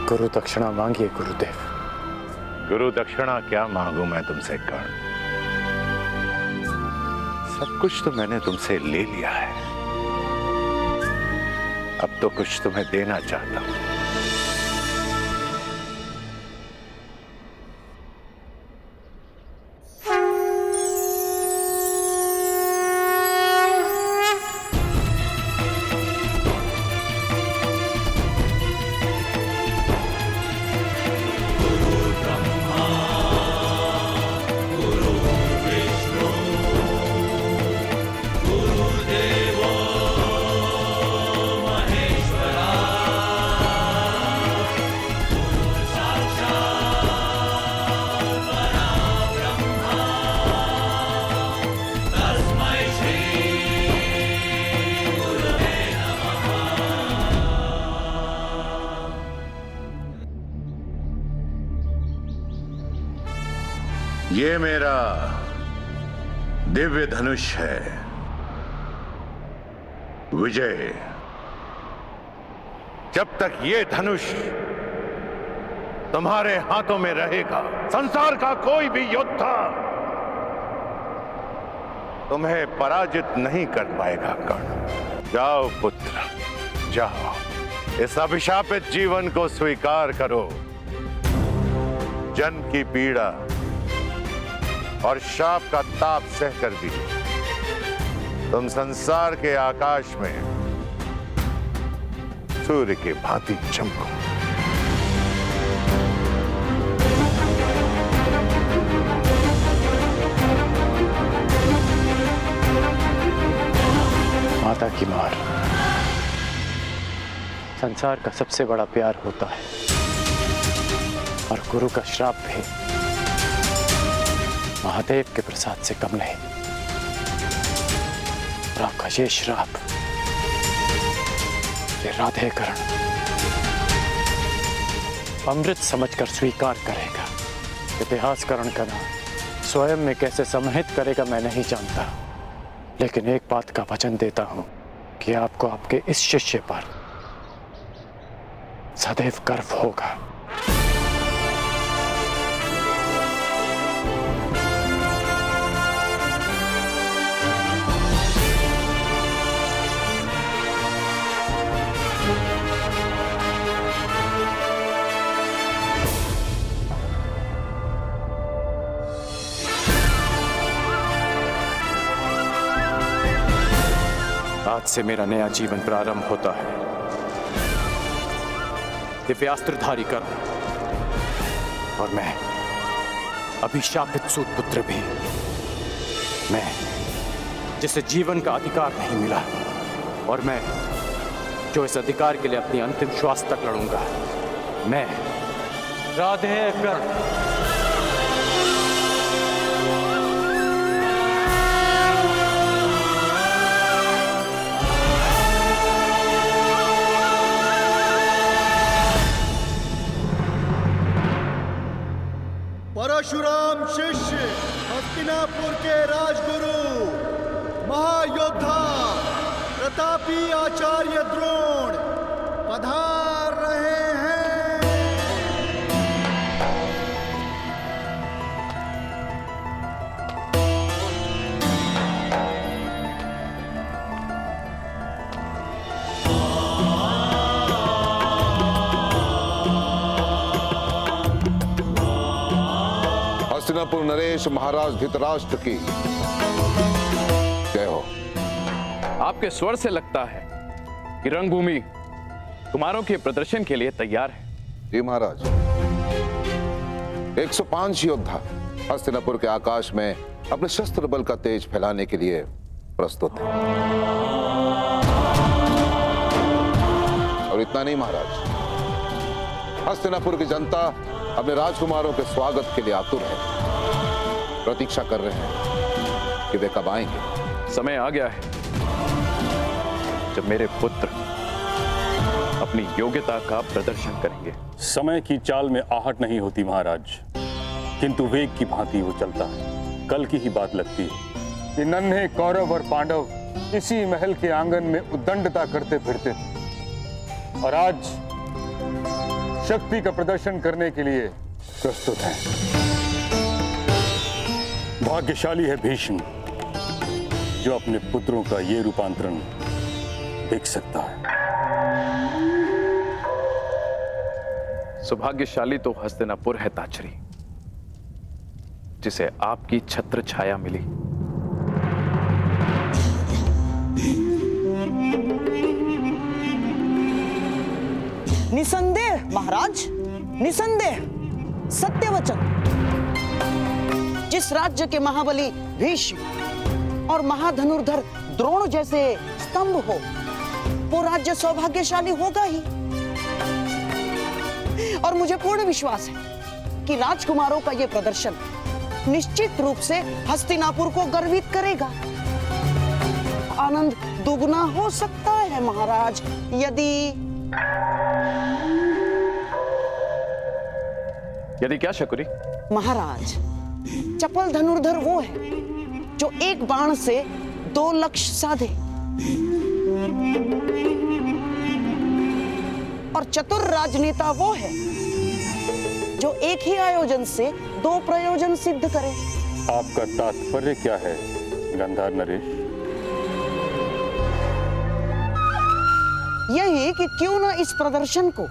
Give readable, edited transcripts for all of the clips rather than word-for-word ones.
गुरु दक्षिणा मांगिए गुरुदेव। गुरु दक्षिणा क्या मांगू मैं तुमसे कर्ण? सब कुछ तो मैंने तुमसे ले लिया है, अब तो कुछ तुम्हें देना चाहता हूं। ये मेरा दिव्य धनुष है विजय। जब तक ये धनुष तुम्हारे हाथों में रहेगा, संसार का कोई भी योद्धा तुम्हें पराजित नहीं कर पाएगा कर्ण। जाओ पुत्र, जाओ, इस अभिशापित जीवन को स्वीकार करो। जन्म की पीड़ा और शाप का ताप सहकर भी तुम संसार के आकाश में सूर्य के भांति चमको। माता की मार संसार का सबसे बड़ा प्यार होता है, और गुरु का श्राप भी महादेव के प्रसाद से कम नहीं। और आपका ये श्राप, ये राधेकरण अमृत समझकर स्वीकार करेगा। इतिहासकरण का नाम स्वयं में कैसे समाहित करेगा मैं नहीं जानता, लेकिन एक बात का वचन देता हूं कि आपको आपके इस शिष्य पर सदैव गर्व होगा। आज से मेरा नया जीवन प्रारंभ होता है। दिव्यास्त्रधारी कर्ण, और मैं अभिशापित सूत पुत्र भी, मैं जिसे जीवन का अधिकार नहीं मिला, और मैं जो इस अधिकार के लिए अपनी अंतिम श्वास तक लड़ूंगा, मैं राधेकर्ण। परशुराम शिष्य, हस्तिनापुर के राजगुरु, महायोद्धा, प्रतापी आचार्य द्रोण पधार रहे हैं। हस्तिनापुर नरेश महाराज धृतराष्ट्र की जय हो। आपके स्वर से लगता है कि रंगभूमि कुमारों के प्रदर्शन के लिए तैयार है। जी महाराज, 105 योद्धा हस्तिनापुर के आकाश में अपने शस्त्र बल का तेज फैलाने के लिए प्रस्तुत है। और इतना नहीं महाराज, हस्तिनापुर की जनता अपने राजकुमारों के स्वागत के लिए आतुर है, प्रतीक्षा कर रहे हैं कि वे कब आएंगे। समय आ गया है जब मेरे पुत्र अपनी योग्यता का प्रदर्शन करेंगे। समय की चाल में आहट नहीं होती महाराज, किंतु वेग की भांति वो चलता है। कल की ही बात लगती है कि नन्हे कौरव और पांडव इसी महल के आंगन में उद्दंडता करते फिरते थे, और आज शक्ति का प्रदर्शन करने के लिए प्रस्तुत हैं। भाग्यशाली है भीष्म जो अपने पुत्रों का ये रूपांतरण देख सकता है। सौभाग्यशाली तो हस्तिनापुर है ताचरी, जिसे आपकी छत्र छाया मिली। निसंदेह महाराज, निसंदेह सत्य वचन। जिस राज्य के महाबली भीष्म और महाधनुर्धर द्रोण जैसे स्तंभ हो, वो राज्य सौभाग्यशाली होगा ही। और मुझे पूर्ण विश्वास है कि राजकुमारों का यह प्रदर्शन निश्चित रूप से हस्तिनापुर को गर्वित करेगा। आनंद दुगना हो सकता है महाराज, यदि क्या शकुनी? महाराज, चपल धनुर्धर वो है जो एक बाण से 2 लक्ष्य साधे, और चतुर राजनेता वो है जो एक ही आयोजन से 2 प्रयोजन सिद्ध करे। आपका तात्पर्य क्या है गंधार नरेश? यही कि क्यों न इस प्रदर्शन को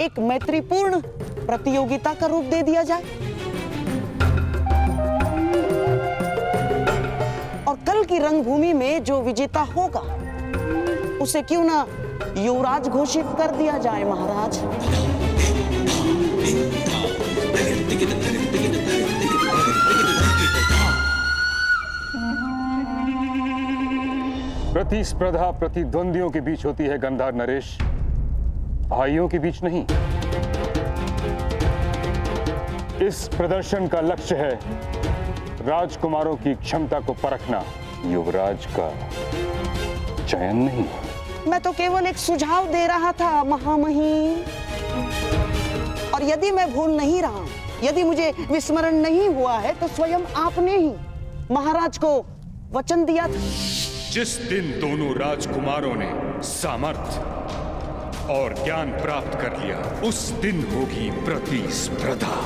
एक मैत्रीपूर्ण प्रतियोगिता का रूप दे दिया जाए, और कल की रंगभूमि में जो विजेता होगा उसे क्यों न युवराज घोषित कर दिया जाए महाराज। प्रतिस्पर्धा प्रतिद्वंदियों के बीच होती है गंधार नरेश, भाइयों के बीच नहीं। इस प्रदर्शन का लक्ष्य है राजकुमारों की क्षमता को परखना, युवराज का चयन नहीं। मैं तो केवल एक सुझाव दे रहा था महामहिम, और यदि मैं भूल नहीं रहा, यदि मुझे विस्मरण नहीं हुआ है, तो स्वयं आपने ही महाराज को वचन दिया था। जिस दिन दोनों राजकुमारों ने सामर्थ्य और ज्ञान प्राप्त कर लिया, उस दिन होगी प्रतिस्पर्धा,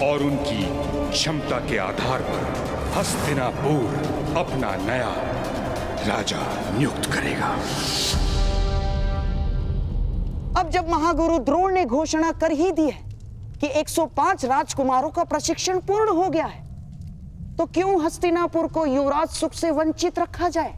और उनकी क्षमता के आधार पर हस्तिनापुर अपना नया राजा नियुक्त करेगा। अब जब महागुरु द्रोण ने घोषणा कर ही दी है कि 105 राजकुमारों का प्रशिक्षण पूर्ण हो गया है, तो क्यों हस्तिनापुर को युवराज सुख से वंचित रखा जाए?